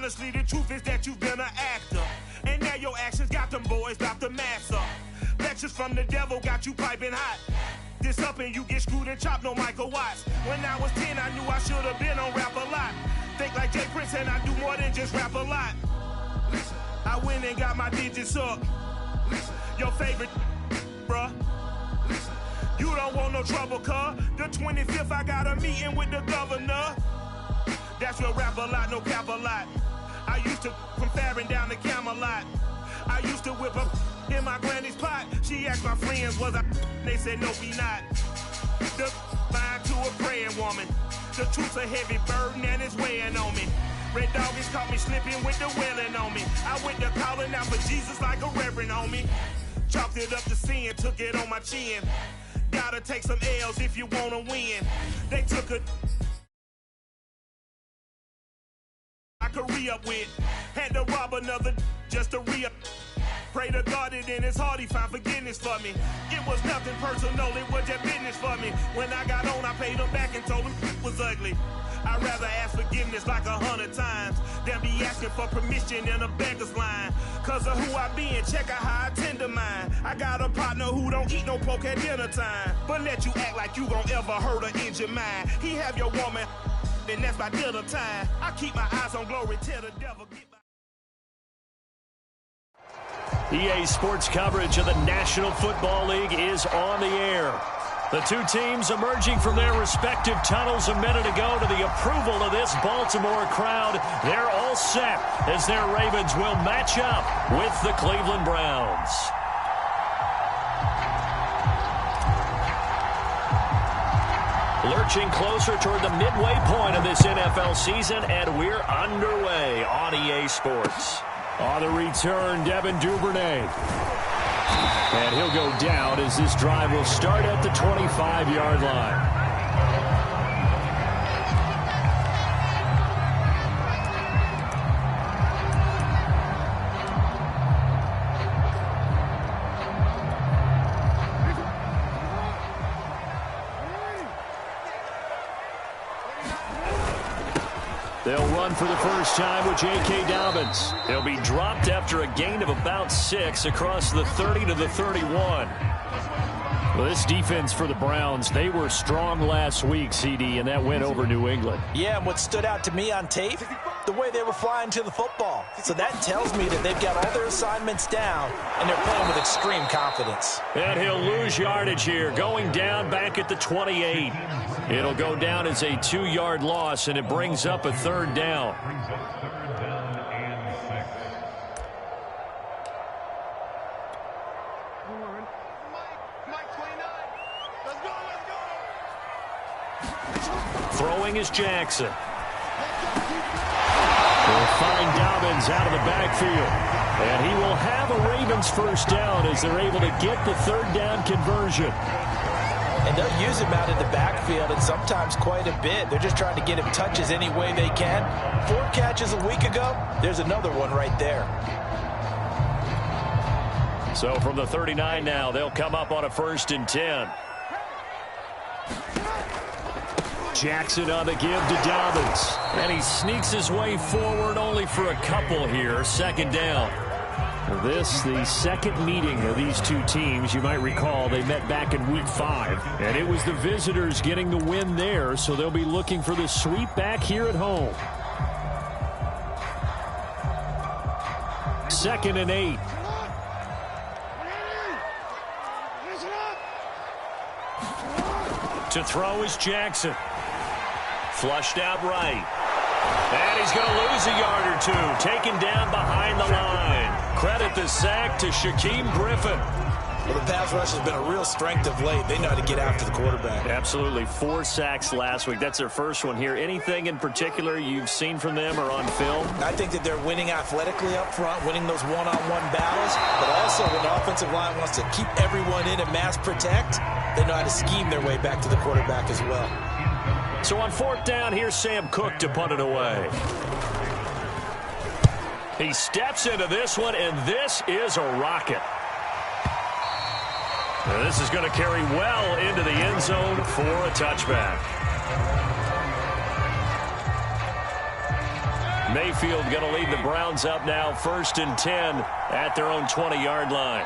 Honestly, the truth is that you've been an actor. And now your actions got them boys about to mass up. Lectures from the devil got you piping hot. This up and you get screwed and chopped, no Michael Watts. When I was 10, I knew I should have been on Rap a Lot. Think like Jay Prince and I do more than just rap a lot. I went and got my digits up. Your favorite, bruh. You don't want no trouble, cuz. The 25th, I got a meeting with the governor. That's real Rap a Lot, no cap a lot. I used to from Farron down to Camelot. I used to whip up in my granny's pot. She asked my friends, was I? They said, no, we not. The fine to a praying woman. The truth's a heavy burden and it's weighing on me. Red Doggies caught me slipping with the wailing on me. I went to calling out for Jesus like a reverend on me. Chalked it up to sin, took it on my chin. Gotta take some L's if you wanna win. They took a I could re-up with. Had to rob another just to re-up. Pray to God that in his heart he found forgiveness for me. It was nothing personal, it was just business for me. When I got on, I paid him back and told him it was ugly. I'd rather ask forgiveness like 100 times than be asking for permission in a beggar's line. Cause of who I be and check out how I tend to mine. I got a partner who don't eat no pork at dinner time, but let you act like you gon' ever hurt or injure mine. He have your woman, and that's by dinner time. I keep my eyes on glory till the devil get my... EA Sports coverage of the National Football League is on the air. The two teams emerging from their respective tunnels a minute ago to the approval of this Baltimore crowd. They're all set as their Ravens will match up with the Cleveland Browns. Lurching closer toward the midway point of this NFL season, and we're underway on EA Sports. On the return, Devin Duvernay. And he'll go down as this drive will start at the 25-yard line. They'll run for the first time with J.K. Dobbins. He'll be dropped after a gain of about 6 across the 30 to the 31. Well, this defense for the Browns, they were strong last week, CD, and that went over New England. Yeah, and what stood out to me on tape, the way they were flying to the football. So that tells me that they've got all their assignments down, and they're playing with extreme confidence. And he'll lose yardage here, going down back at the 28. It'll go down as a 2-yard loss, and it brings up a third down. Throwing is Jackson. They'll find Dobbins out of the backfield. And he will have a Ravens first down as they're able to get the third down conversion. And they'll use him out in the backfield, and sometimes quite a bit. They're just trying to get him touches any way they can. 4 catches a week ago. There's another one right there. So from the 39 now, they'll come up on a 1st and 10. Jackson on the give to Dobbins. And he sneaks his way forward only for a couple here. 2nd down. This, the second meeting of these two teams. You might recall they met back in Week 5. And it was the visitors getting the win there, so they'll be looking for the sweep back here at home. 2nd and 8. To throw is Jackson. Flushed out right. And he's going to lose a yard or 2. Taken down behind the line. Credit the sack to Shaquem Griffin. Well, the pass rush has been a real strength of late. They know how to get after the quarterback. Absolutely. 4 sacks last week. That's their first one here. Anything in particular you've seen from them or on film? I think that they're winning athletically up front, winning those one-on-one battles, but also when the offensive line wants to keep everyone in and mass protect, they know how to scheme their way back to the quarterback as well. So on 4th down, here's Sam Cook to punt it away. He steps into this one, and this is a rocket. Now this is going to carry well into the end zone for a touchback. Mayfield going to lead the Browns up now 1st and 10 at their own 20-yard line.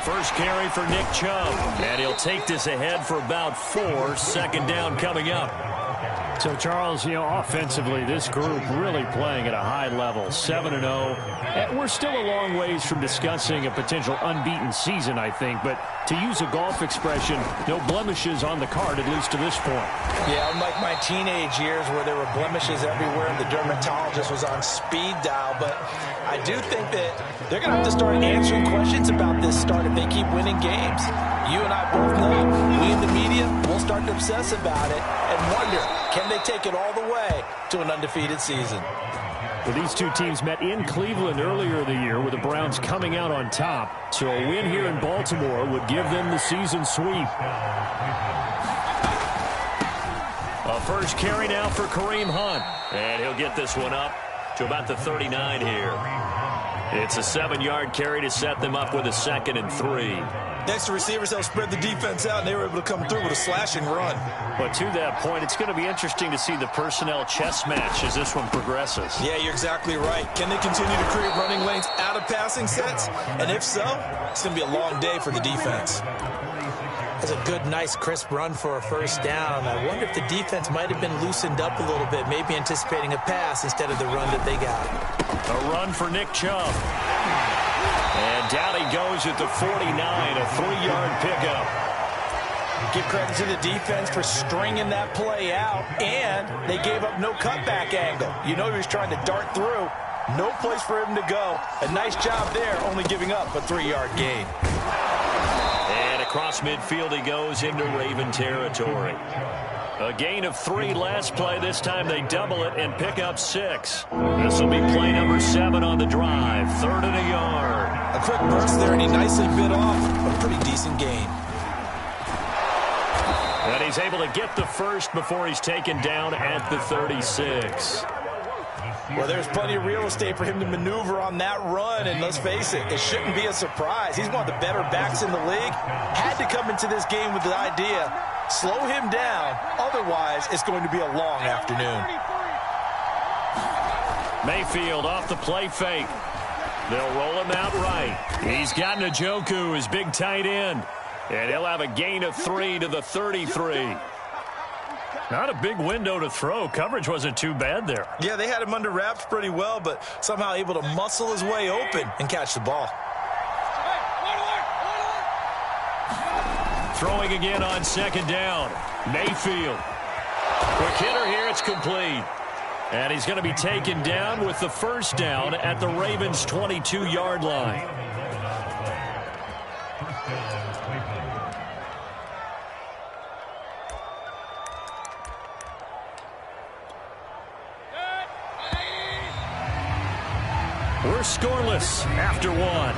First carry for Nick Chubb, and he'll take this ahead for about 4. Second down coming up. So, Charles, offensively, this group really playing at a high level, 7-0. We're still a long ways from discussing a potential unbeaten season, I think. But to use a golf expression, no blemishes on the card, at least to this point. Yeah, unlike my teenage years where there were blemishes everywhere and the dermatologist was on speed dial. But I do think that they're going to have to start answering questions about this start if they keep winning games. You and I both know, we in the media, will start to obsess about it and wonder, can they take it all the way to an undefeated season? Well, these two teams met in Cleveland earlier in the year with the Browns coming out on top. So a win here in Baltimore would give them the season sweep. A first carry now for Kareem Hunt. And he'll get this one up to about the 39 here. It's a 7-yard carry to set them up with a 2nd and 3. Next to receivers, they'll spread the defense out, and they were able to come through with a slashing run. But to that point, it's going to be interesting to see the personnel chess match as this one progresses. Yeah, you're exactly right. Can they continue to create running lanes out of passing sets? And if so, it's going to be a long day for the defense. That's a good, nice, crisp run for a first down. I wonder if the defense might have been loosened up a little bit, maybe anticipating a pass instead of the run that they got. A run for Nick Chubb. And down he goes at the 49, a 3-yard pickup. Give credit to the defense for stringing that play out, and they gave up no cutback angle. You know he was trying to dart through. No place for him to go. A nice job there, only giving up a 3-yard gain. And across midfield he goes into Raven territory. A gain of 3 last play. This time they double it and pick up 6. This will be play number 7 on the drive. 3rd and a yard. A quick burst there, and he nicely bit off a pretty decent gain. And he's able to get the first before he's taken down at the 36. Well, there's plenty of real estate for him to maneuver on that run, and let's face it, it shouldn't be a surprise. He's one of the better backs in the league. Had to come into this game with the idea, slow him down, otherwise it's going to be a long afternoon. Mayfield off the play fake. They'll roll him out right. He's got Njoku, his big tight end, and he'll have a gain of 3 to the 33. Not a big window to throw. Coverage wasn't too bad there. Yeah, they had him under wraps pretty well, but somehow able to muscle his way open and catch the ball. Throwing again on 2nd down. Mayfield. Quick hitter here. It's complete. And he's going to be taken down with the first down at the Ravens' 22-yard line. We're scoreless after 1.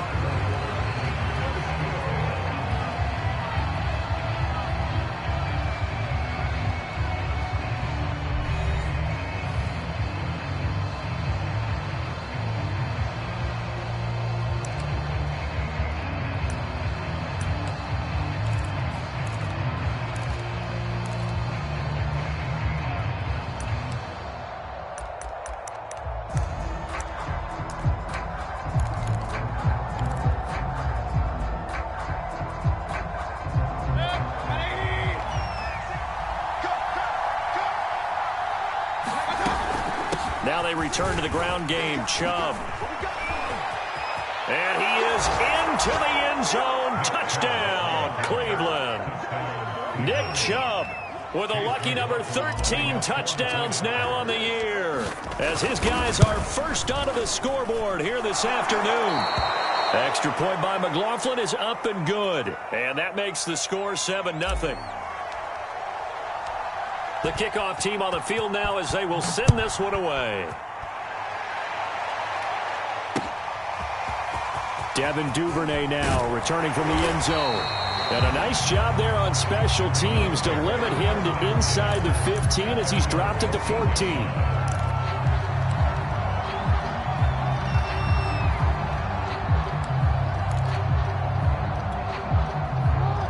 Now they return to the ground game. Chubb. And he is into the end zone. Touchdown, Cleveland. Nick Chubb with a lucky number 13 touchdowns now on the year, as his guys are first onto the scoreboard here this afternoon. Extra point by McLaughlin is up and good, and that makes the score 7-0. The kickoff team on the field now as they will send this one away. Devin Duvernay now returning from the end zone. And a nice job there on special teams to limit him to inside the 15 as he's dropped it to 14.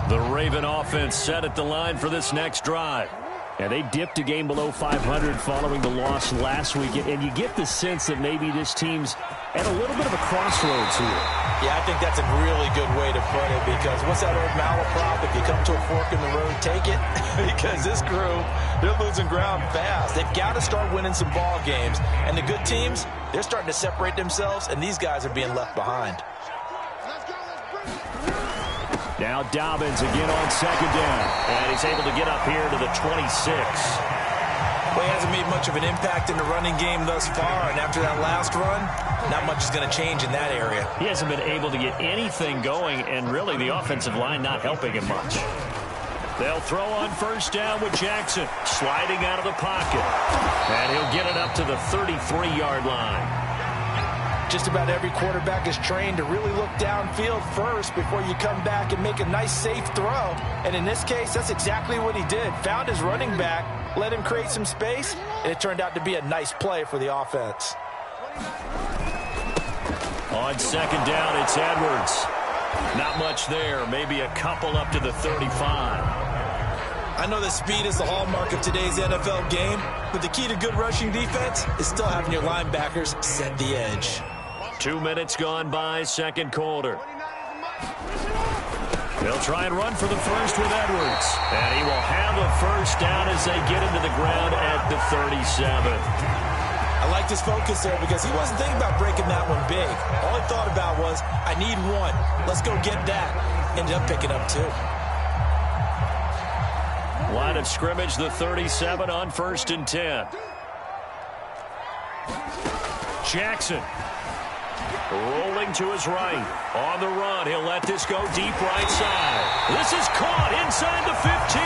The Raven offense set at the line for this next drive. And they dipped a game below 500 following the loss last week. And you get the sense that maybe this team's at a little bit of a crossroads here. Yeah, I think that's a really good way to put it, because what's that old malaprop? If you come to a fork in the road, take it. Because this crew, they're losing ground fast. They've got to start winning some ball games. And the good teams, they're starting to separate themselves, and these guys are being left behind. Now Dobbins again on second down. And he's able to get up here to the 26. Well, he hasn't made much of an impact in the running game thus far, and after that last run, not much is going to change in that area. He hasn't been able to get anything going, and really the offensive line not helping him much. They'll throw on first down with Jackson, sliding out of the pocket. And he'll get it up to the 33-yard line. Just about every quarterback is trained to really look downfield first before you come back and make a nice, safe throw. And in this case, that's exactly what he did. Found his running back, let him create some space, and it turned out to be a nice play for the offense. On second down, it's Edwards. Not much there, maybe a couple up to the 35. I know that speed is the hallmark of today's NFL game, but the key to good rushing defense is still having your linebackers set the edge. 2 minutes gone by, second quarter. They'll try and run for the first with Edwards. And he will have a first down as they get into the ground at the 37. I liked his focus there because he wasn't thinking about breaking that one big. All he thought about was, I need one. Let's go get that. Ended up picking up 2. Line of scrimmage, the 37 on 1st and 10. Jackson rolling to his right. On the run, he'll let this go deep right side. This is caught inside the 15.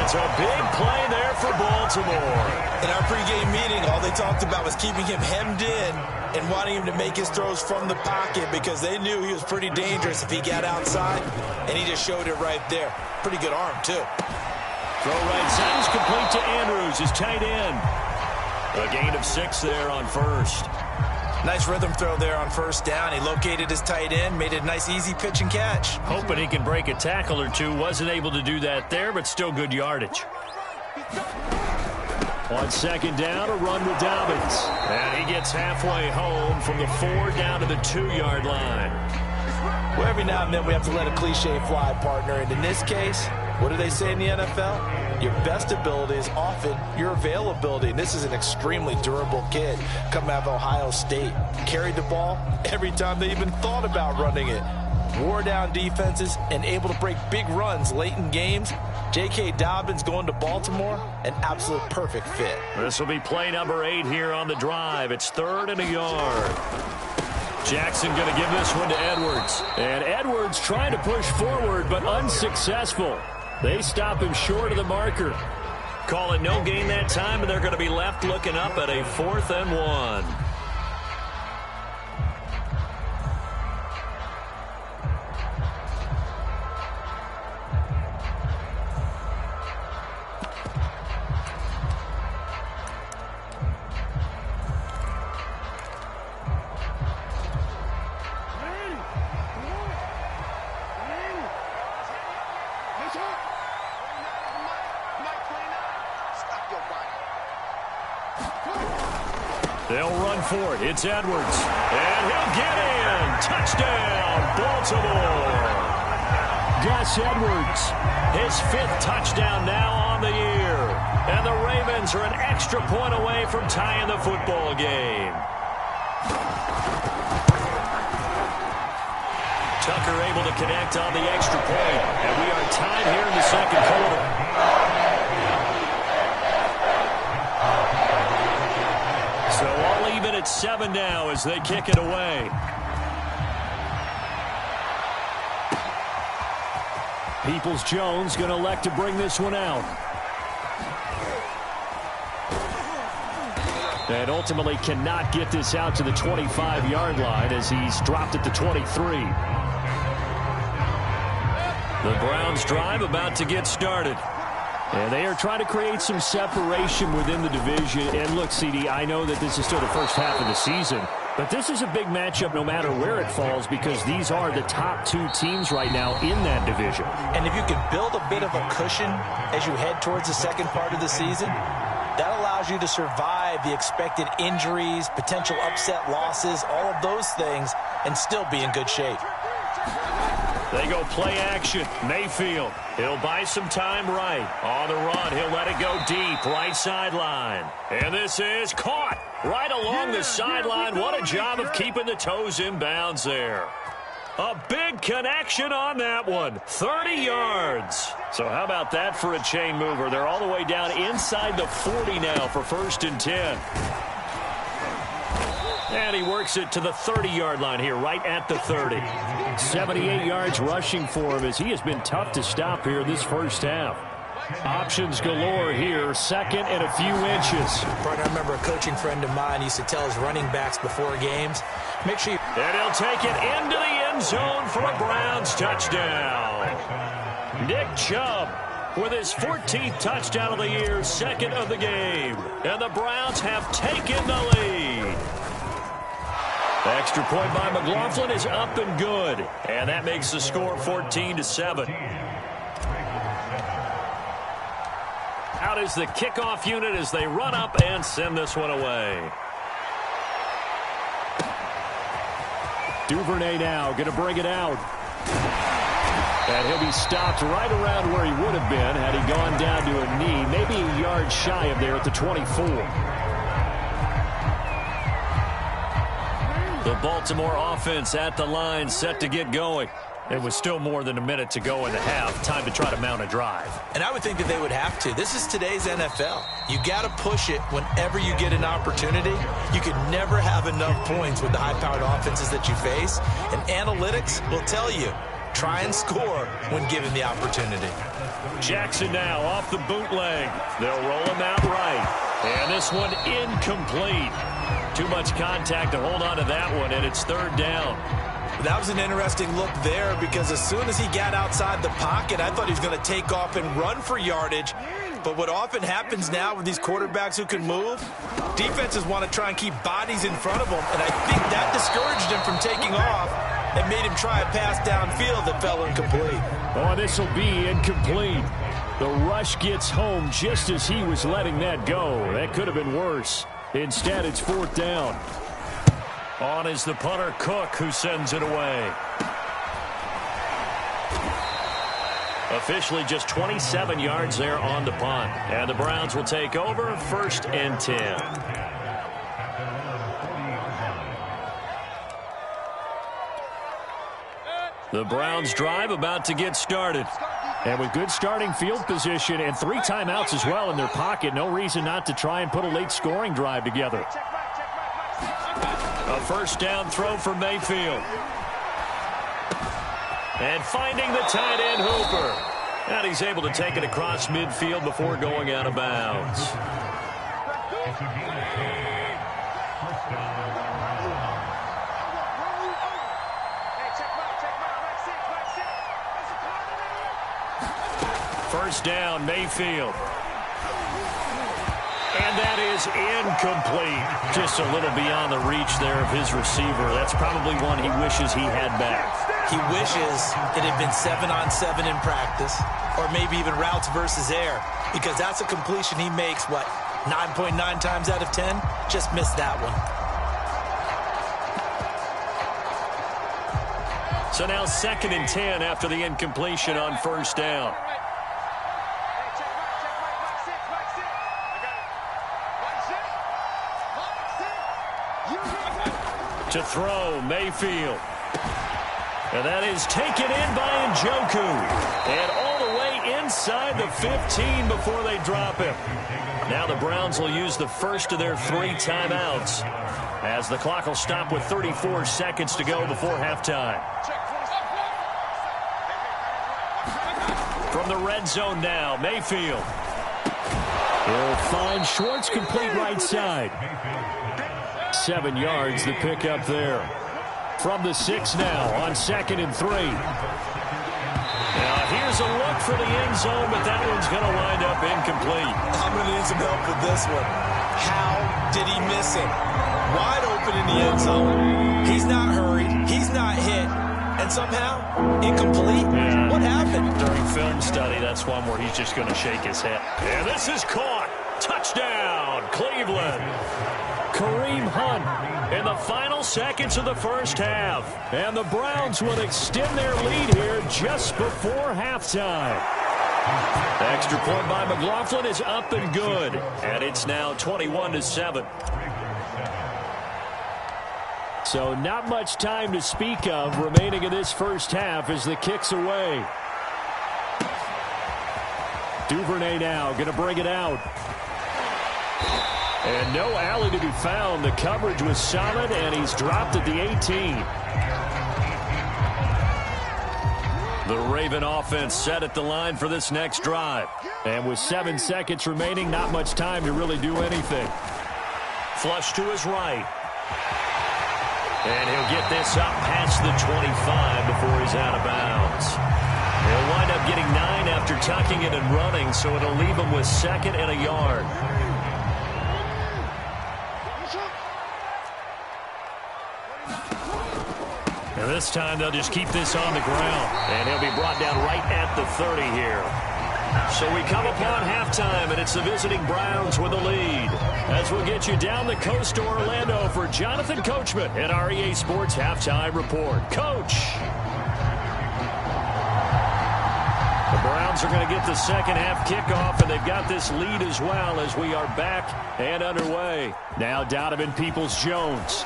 It's a big play there for Baltimore. In our pregame meeting, all they talked about was keeping him hemmed in and wanting him to make his throws from the pocket because they knew he was pretty dangerous if he got outside, and he just showed it right there. Pretty good arm, too. Throw right side is complete to Andrews, his tight end. A gain of 6 there on first. Nice rhythm throw there on first down. He located his tight end, made it a nice, easy pitch and catch. Hoping he can break a tackle or two. Wasn't able to do that there, but still good yardage. On second down, a run with Dobbins. And he gets halfway home from the 4 down to the 2-yard line. Well, every now and then we have to let a cliche fly, partner. And in this case, what do they say in the NFL? Your best ability is often your availability. And this is an extremely durable kid coming out of Ohio State. Carried the ball every time they even thought about running it. Wore down defenses and able to break big runs late in games. J.K. Dobbins going to Baltimore, an absolute perfect fit. This will be play number 8 here on the drive. It's 3rd and a yard. Jackson going to give this one to Edwards. And Edwards trying to push forward, but unsuccessful. They stop him short of the marker. Call it no gain that time, and they're going to be left looking up at a 4th and 1. They'll run for it. It's Edwards. And he'll get in. Touchdown, Baltimore. Gus Edwards, his 5th touchdown now on the year. And the Ravens are an extra point away from tying the football game. Tucker able to connect on the extra point. And we are tied here in the second quarter. So all even at 7 now as they kick it away. Peoples-Jones going to elect to bring this one out. And ultimately cannot get this out to the 25-yard line as he's dropped at the 23. The Browns drive about to get started. And they are trying to create some separation within the division. And look, CD, I know that this is still the first half of the season, But this is a big matchup no matter where it falls because these are the top two teams right now in that division. And if you can build a bit of a cushion as you head towards the second part of the season, that allows you to survive the expected injuries, potential upset losses, all of those things, and still be in good shape. They go play action. Mayfield, he'll buy some time right. On the run, he'll let it go deep, right sideline. And this is caught right along the sideline. What a job of keeping the toes in bounds there. A big connection on that one. 30 yards. So how about that for a chain mover? They're all the way down inside the 40 now for 1st and 10. And he works it to the 30-yard line here, right at the 30. 78 yards rushing for him as he has been tough to stop here this first half. Options galore here, second and a few inches. I remember a coaching friend of mine used to tell his running backs before games, make sure you... And he'll take it into the end zone for a Browns touchdown. Nick Chubb with his 14th touchdown of the year, second of the game. And the Browns have taken the lead. Extra point by McLaughlin is up and good. And that makes the score 14-7. Out is the kickoff unit as they run up and send this one away. Duvernay now going to bring it out. And he'll be stopped right around where he would have been had he gone down to a knee, maybe a yard shy of there at the 24. The Baltimore offense at the line, set to get going. It was still more than a minute to go in the half. Time to try to mount a drive. And I would think that they would have to. This is today's NFL. You got to push it whenever you get an opportunity. You can never have enough points with the high-powered offenses that you face. And analytics will tell you, try and score when given the opportunity. Jackson now off the bootleg. They'll roll him out right. And this one incomplete. Too much contact to hold on to that one, and it's 3rd down. That was an interesting look there because as soon as he got outside the pocket, I thought he was going to take off and run for yardage. But what often happens now with these quarterbacks who can move, defenses want to try and keep bodies in front of them, and I think that discouraged him from taking off and made him try a pass downfield that fell incomplete. Oh, this will be incomplete. The rush gets home just as he was letting that go. That could have been worse. Instead, it's 4th down. On is the punter, Cook, who sends it away. Officially just 27 yards there on the punt. And the Browns will take over, 1st and 10. The Browns drive about to get started. And with good starting field position and 3 timeouts as well in their pocket, no reason not to try and put a late scoring drive together. A 1st down throw for Mayfield. And finding the tight end, Hooper. And he's able to take it across midfield before going out of bounds. First down, Mayfield. And that is incomplete. Just a little beyond the reach there of his receiver. That's probably one he wishes he had back. He wishes it had been 7-on-7 in practice, or maybe even routes versus air, because that's a completion he makes, 9.9 times out of 10? Just missed that one. So now 2nd and 10 after the incompletion on 1st down. To throw, Mayfield. And that is taken in by Njoku. And all the way inside the 15 before they drop him. Now the Browns will use the first of their 3 timeouts as the clock will stop with 34 seconds to go before halftime. From the red zone now, Mayfield. He'll find Schwartz complete right side. 7 yards, the pickup there. From the 6 now on 2nd and 3. Now here's a look for the end zone, but that one's going to wind up incomplete. I'm going to need some help with this one. How did he miss him? Wide open in the end zone. He's not hurried. He's not hit. And somehow, incomplete? Yeah. What happened? During film study, that's one where he's just going to shake his head. And this is caught. Touchdown, Cleveland. Kareem Hunt in the final seconds of the first half. And the Browns will extend their lead here just before halftime. The extra point by McLaughlin is up and good. And it's now 21-7. So not much time to speak of remaining in this first half as the kick's away. Duvernay now going to bring it out. And no alley to be found. The coverage was solid, and he's dropped at the 18. The Raven offense set at the line for this next drive. And with 7 seconds remaining, not much time to really do anything. Flush to his right. And he'll get this up past the 25 before he's out of bounds. He'll wind up getting 9 after tucking it and running, so it'll leave him with 2nd and a yard. And this time they'll just keep this on the ground. And he'll be brought down right at the 30 here. So we come upon halftime, and it's the visiting Browns with a lead. As we'll get you down the coast to Orlando for Jonathan Coachman at our EA Sports Halftime Report. Coach! The Browns are going to get the second half kickoff, and they've got this lead as well as we are back and underway. Now Donovan Peoples-Jones.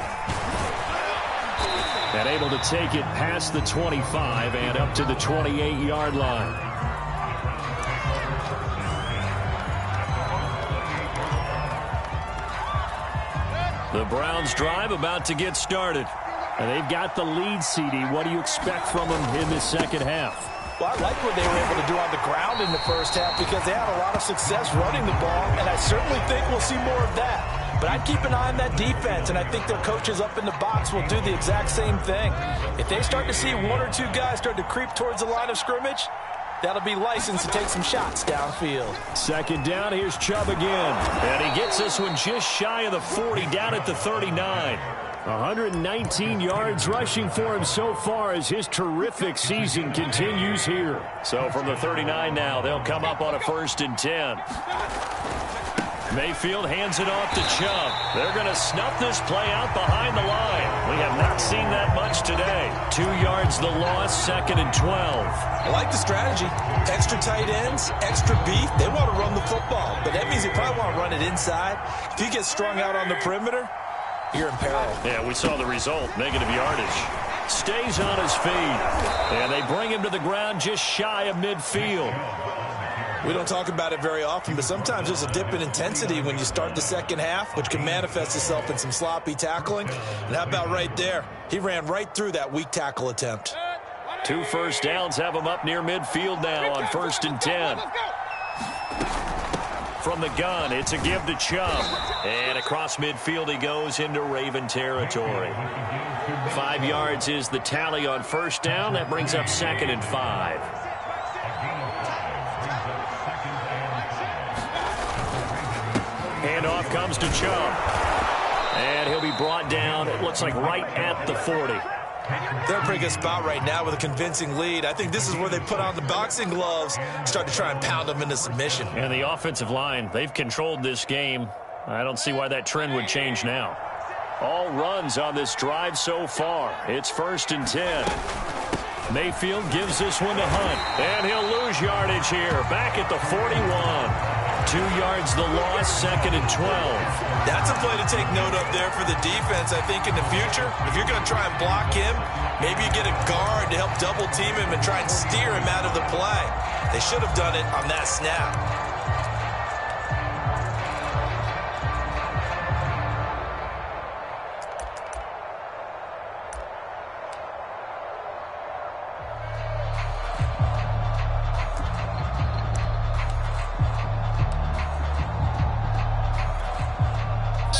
And able to take it past the 25 and up to the 28-yard line. The Browns drive about to get started. And they've got the lead, CD. What do you expect from them in the second half? Well, I like what they were able to do on the ground in the first half because they had a lot of success running the ball, and I certainly think we'll see more of that. But I'd keep an eye on that defense, and I think their coaches up in the box will do the exact same thing. If they start to see 1 or 2 guys start to creep towards the line of scrimmage, that'll be licensed to take some shots downfield. Second down, here's Chubb again. And he gets this one just shy of the 40, down at the 39. 119 yards rushing for him so far as his terrific season continues here. So from the 39 now, they'll come up on a 1st and 10. Mayfield hands it off to Chubb. They're going to snuff this play out behind the line. We have not seen that much today. 2 yards the loss, 2nd and 12. I like the strategy. Extra tight ends, extra beef. They want to run the football, but that means they probably want to run it inside. If you get strung out on the perimeter, you're in peril. Yeah, we saw the result. Negative yardage. Stays on his feet. And they bring him to the ground just shy of midfield. We don't talk about it very often, but sometimes there's a dip in intensity when you start the second half, which can manifest itself in some sloppy tackling. And how about right there? He ran right through that weak tackle attempt. 2 first downs have him up near midfield now on 1st and 10. From the gun, it's a give to Chubb. And across midfield he goes into Raven territory. 5 yards is the tally on 1st down. That brings up 2nd and 5. Handoff comes to Chubb. And he'll be brought down, it looks like right at the 40. They're in a pretty good spot right now with a convincing lead. I think this is where they put on the boxing gloves, start to try and pound them into submission. And the offensive line, they've controlled this game. I don't see why that trend would change now. All runs on this drive so far. It's 1st and 10. Mayfield gives this one to Hunt. And he'll lose yardage here. Back at the 41. 2 yards the loss, 2nd and 12. That's a play to take note of there for the defense, I think, in the future. If you're going to try and block him, maybe you get a guard to help double team him and try and steer him out of the play. They should have done it on that snap.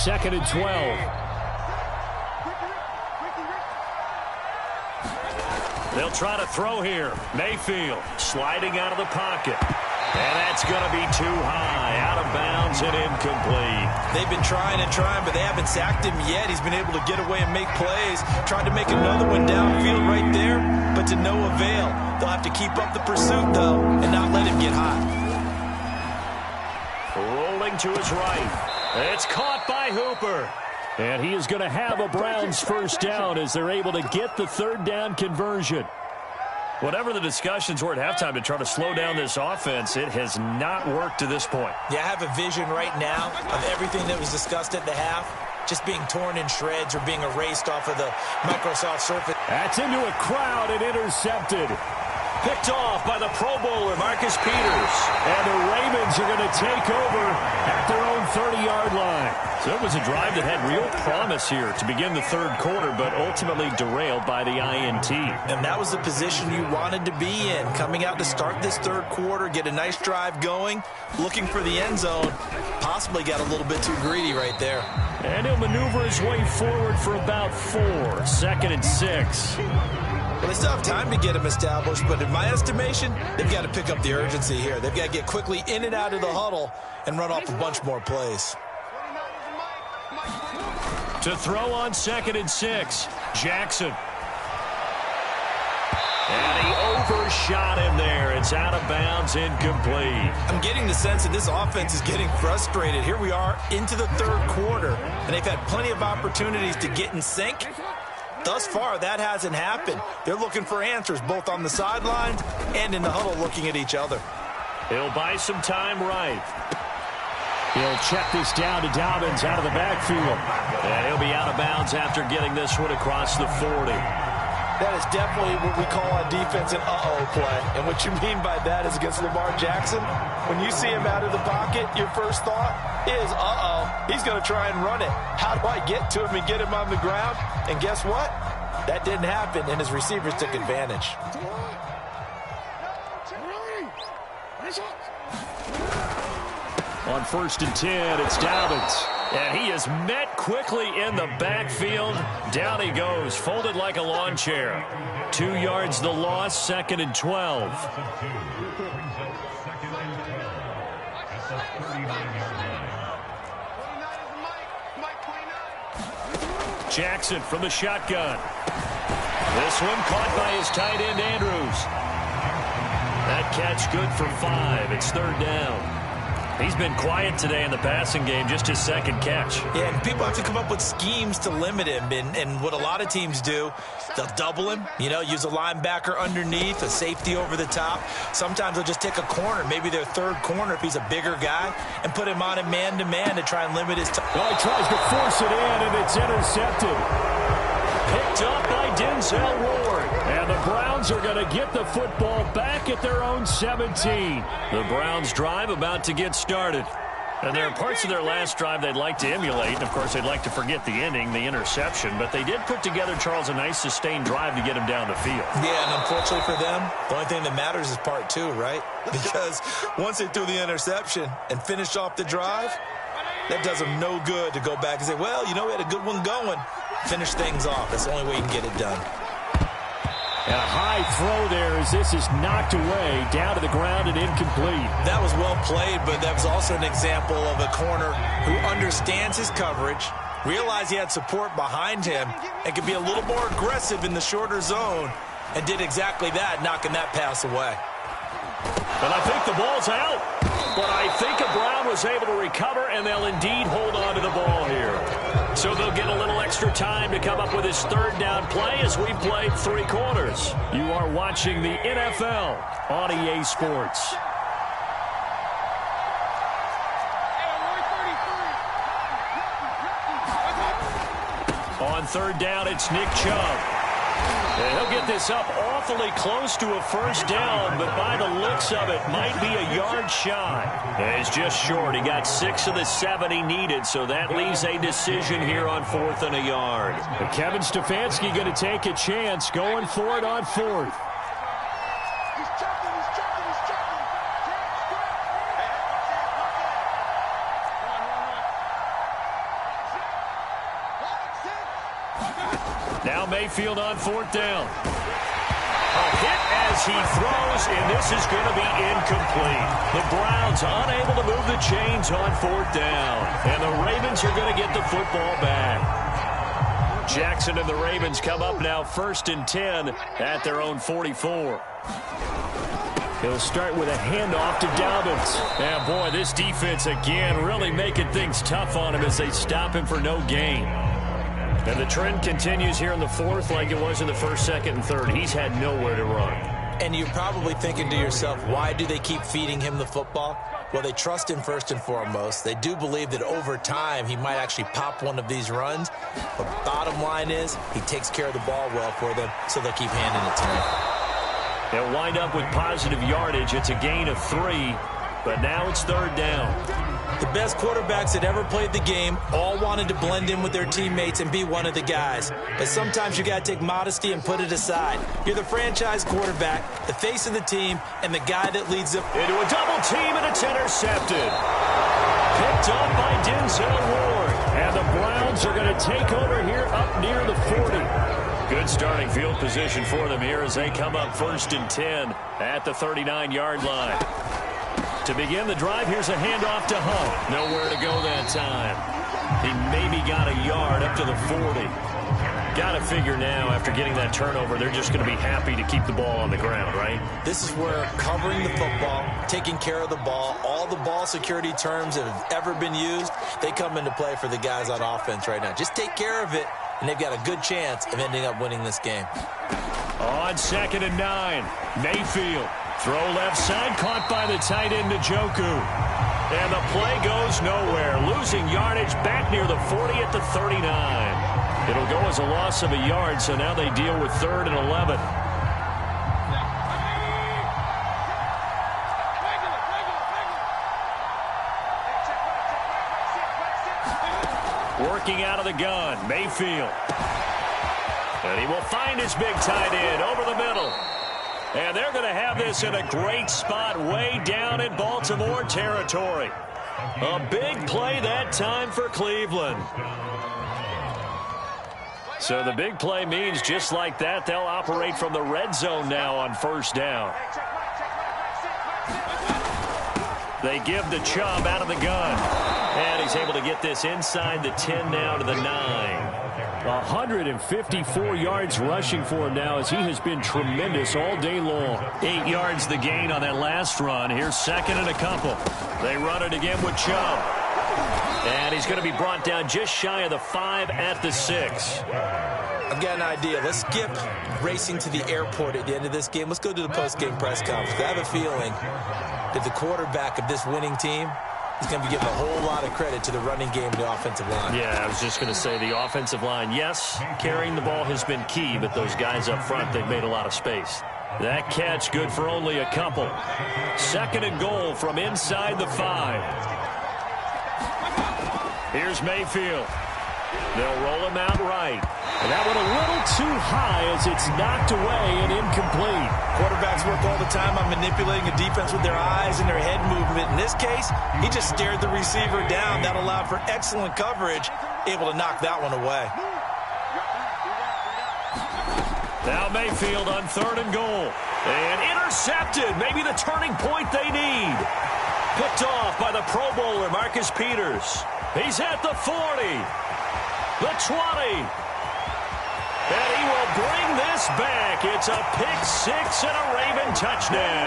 Second and 12. They'll try to throw here. Mayfield sliding out of the pocket. And that's going to be too high, out of bounds and incomplete. They've been trying and trying, but they haven't sacked him yet. He's been able to get away and make plays. Tried to make another one downfield right there, but to no avail. They'll have to keep up the pursuit, though, and not let him get hot. Rolling to his right. It's caught by Hooper. And he is going to have a Browns first down as they're able to get the third down conversion. Whatever the discussions were at halftime to try to slow down this offense, it has not worked to this point. Yeah, I have a vision right now of everything that was discussed at the half just being torn in shreds or being erased off of the Microsoft Surface. That's into a crowd and intercepted. Picked off by the Pro Bowler, Marcus Peters. And the Ravens are going to take over at their own 30-yard line. So it was a drive that had real promise here to begin the third quarter, but ultimately derailed by the INT. And that was the position you wanted to be in, coming out to start this third quarter, get a nice drive going, looking for the end zone. Possibly got a little bit too greedy right there. And he'll maneuver his way forward for about 4. 2nd and 6. Well, they still have time to get him established, but in my estimation, they've got to pick up the urgency here. They've got to get quickly in and out of the huddle and run off a bunch more plays. To throw on 2nd and 6, Jackson. And he overshot him there. It's out of bounds, incomplete. I'm getting the sense that this offense is getting frustrated. Here we are into the third quarter, and they've had plenty of opportunities to get in sync. Thus far, that hasn't happened. They're looking for answers both on the sidelines and in the huddle looking at each other. He'll buy some time right. He'll check this down to Dobbins out of the backfield. And he'll be out of bounds after getting this one across the 40. That is definitely what we call on defense an uh-oh play. And what you mean by that is against Lamar Jackson, when you see him out of the pocket, your first thought is, uh-oh, he's going to try and run it. How do I get to him and get him on the ground? And guess what? That didn't happen, and his receivers took advantage. On 1st and 10, it's Dobbins. And he is met quickly in the backfield. Down he goes, folded like a lawn chair. 2 yards the loss, 2nd and 12. Jackson from the shotgun. This one caught by his tight end, Andrews. That catch good for 5. It's 3rd down. He's been quiet today in the passing game, just his 2nd catch. Yeah, and people have to come up with schemes to limit him. And what a lot of teams do, they'll double him, use a linebacker underneath, a safety over the top. Sometimes they'll just take a corner, maybe their 3rd corner if he's a bigger guy, and put him on a man-to-man to try and limit his time. Well, he tries to force it in, and it's intercepted. Picked up by Denzel Ward. And the Browns are going to get the football back at their own 17. The Browns drive about to get started. And there are parts of their last drive they'd like to emulate. And, of course, they'd like to forget the ending, the interception. But they did put together, Charles, a nice sustained drive to get him down the field. Yeah, and unfortunately for them, the only thing that matters is part 2, right? Because once they threw the interception and finished off the drive, that does them no good to go back and say, well, we had a good one going. Finish things off. That's the only way you can get it done. And a high throw there as this is knocked away, down to the ground and incomplete. That was well played, but that was also an example of a corner who understands his coverage, realized he had support behind him, and could be a little more aggressive in the shorter zone, and did exactly that, knocking that pass away. And I think the ball's out. But I think Brown was able to recover, and they'll indeed hold on to the ball here. So they'll get a little extra time to come up with his 3rd down play as we played 3 quarters. You are watching the NFL on EA Sports. On 3rd down, it's Nick Chubb. And he'll get this up awfully close to a first down, but by the looks of it, might be a yard shy. And he's just short. He got 6 of the 7 he needed, so that leaves a decision here on 4th and a yard. But Kevin Stefanski going to take a chance, going for it on 4th. Now Mayfield on 4th down. A hit as he throws, and this is going to be incomplete. The Browns unable to move the chains on 4th down, and the Ravens are going to get the football back. Jackson and the Ravens come up now 1st and 10 at their own 44. He'll start with a handoff to Dobbins. And boy, this defense again really making things tough on him as they stop him for no gain. And the trend continues here in the 4th like it was in the 1st, 2nd, and 3rd. He's had nowhere to run. And you're probably thinking to yourself, why do they keep feeding him the football? Well, they trust him first and foremost. They do believe that over time he might actually pop one of these runs. But bottom line is he takes care of the ball well for them, so they'll keep handing it to him. They'll wind up with positive yardage. It's a gain of 3, but now it's 3rd down. The best quarterbacks that ever played the game all wanted to blend in with their teammates and be one of the guys. But sometimes you got to take modesty and put it aside. You're the franchise quarterback, the face of the team, and the guy that leads them. Into a double team, and it's intercepted. Picked up by Denzel Ward. And the Browns are going to take over here up near the 40. Good starting field position for them here as they come up 1st and 10 at the 39-yard line. To begin the drive, here's a handoff to Hunt. Nowhere to go that time. He maybe got a yard up to the 40. Got to figure now, after getting that turnover, they're just going to be happy to keep the ball on the ground, right? This is where covering the football, taking care of the ball, all the ball security terms that have ever been used, they come into play for the guys on offense right now. Just take care of it, and they've got a good chance of ending up winning this game. On 2nd and 9, Mayfield. Throw left side, caught by the tight end, Njoku. And the play goes nowhere. Losing yardage back near the 40 at the 39. It'll go as a loss of a yard, so now they deal with 3rd and 11. Working out of the gun, Mayfield. And he will find his big tight end over the middle. And they're going to have this in a great spot way down in Baltimore territory. A big play that time for Cleveland. So the big play means just like that, they'll operate from the red zone now on 1st down. They give the Chubb out of the gun. And he's able to get this inside the 10 now to the 9. 154 yards rushing for him now as he has been tremendous all day long. 8 yards the gain on that last run. Here's 2nd and a couple. They run it again with Chubb. And he's going to be brought down just shy of the 5 at the 6. I've got an idea. Let's skip racing to the airport at the end of this game. Let's go to the post-game press conference. I have a feeling that the quarterback of this winning team is going to be giving a whole lot of credit to the running game and the offensive line. Yeah, I was just going to say the offensive line, yes, carrying the ball has been key, but those guys up front, they've made a lot of space. That catch good for only a couple. 2nd and goal from inside the 5. Here's Mayfield. They'll roll him out right. And that one a little too high as it's knocked away and incomplete. Quarterbacks work all the time on manipulating a defense with their eyes and their head movement. In this case, he just stared the receiver down. That allowed for excellent coverage, able to knock that one away. Now Mayfield on 3rd and goal. And intercepted. Maybe the turning point they need. Picked off by the Pro Bowler, Marcus Peters. He's at the 40. The 20. And he will bring this back. It's a pick 6 and a Raven touchdown.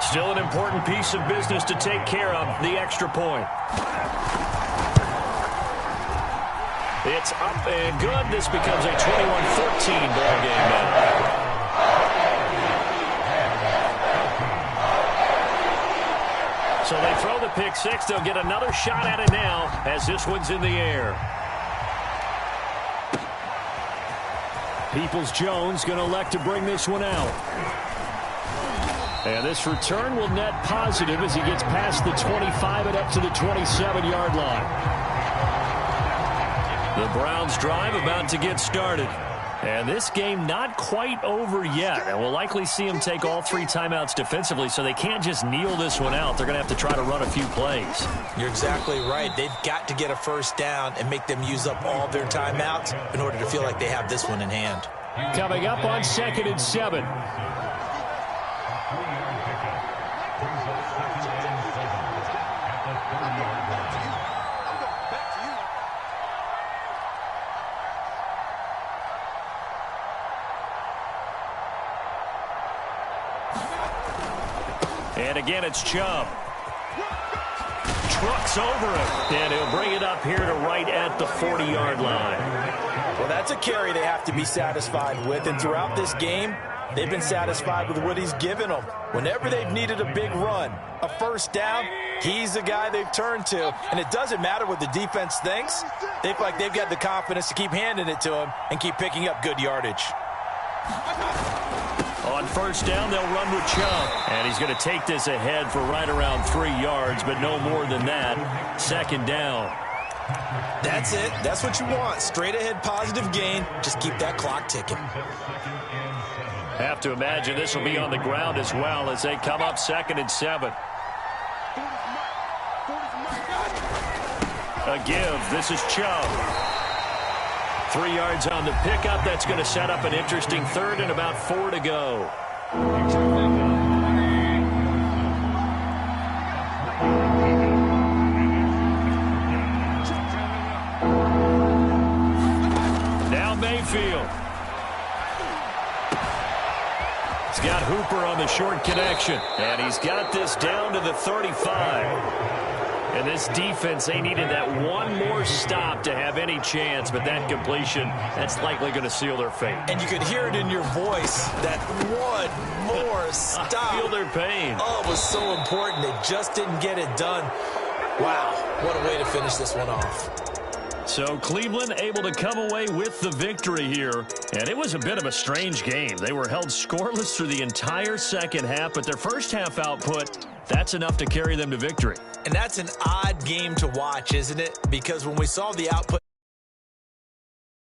Still an important piece of business to take care of, the extra point. It's up and good. This becomes a 21-14 ball game now. So they throw the pick 6. They'll get another shot at it now as this one's in the air. Peoples-Jones going to elect to bring this one out. And this return will net positive as he gets past the 25 and up to the 27-yard line. The Browns drive about to get started. And this game not quite over yet. And we'll likely see them take all 3 timeouts defensively, so they can't just kneel this one out. They're going to have to try to run a few plays. You're exactly right. They've got to get a first down and make them use up all their timeouts in order to feel like they have this one in hand. Coming up on 2nd and 7. And again, it's Chubb. Trucks over him. And he'll bring it up here to right at the 40-yard line. Well, that's a carry they have to be satisfied with. And throughout this game, they've been satisfied with what he's given them. Whenever they've needed a big run, a first down, he's the guy they've turned to. And it doesn't matter what the defense thinks. They feel like they've got the confidence to keep handing it to him and keep picking up good yardage. On first down, they'll run with Chubb. And he's going to take this ahead for right around 3 yards, but no more than that. 2nd down. That's it. That's what you want. Straight ahead positive gain. Just keep that clock ticking. Have to imagine this will be on the ground as well as they come up 2nd and 7. A give. This is Chubb. 3 yards on the pickup. That's going to set up an interesting 3rd and about 4 to go. Now Mayfield. He's got Hooper on the short connection. And he's got this down to the 35. And this defense, they needed that one more stop to have any chance, but that completion, that's likely going to seal their fate. And you could hear it in your voice, that one more stop. I feel their pain. Oh, it was so important. They just didn't get it done. Wow, what a way to finish this one off. So Cleveland able to come away with the victory here. And it was a bit of a strange game. They were held scoreless through the entire second half, but their first half output, that's enough to carry them to victory. And that's an odd game to watch, isn't it? Because when we saw the output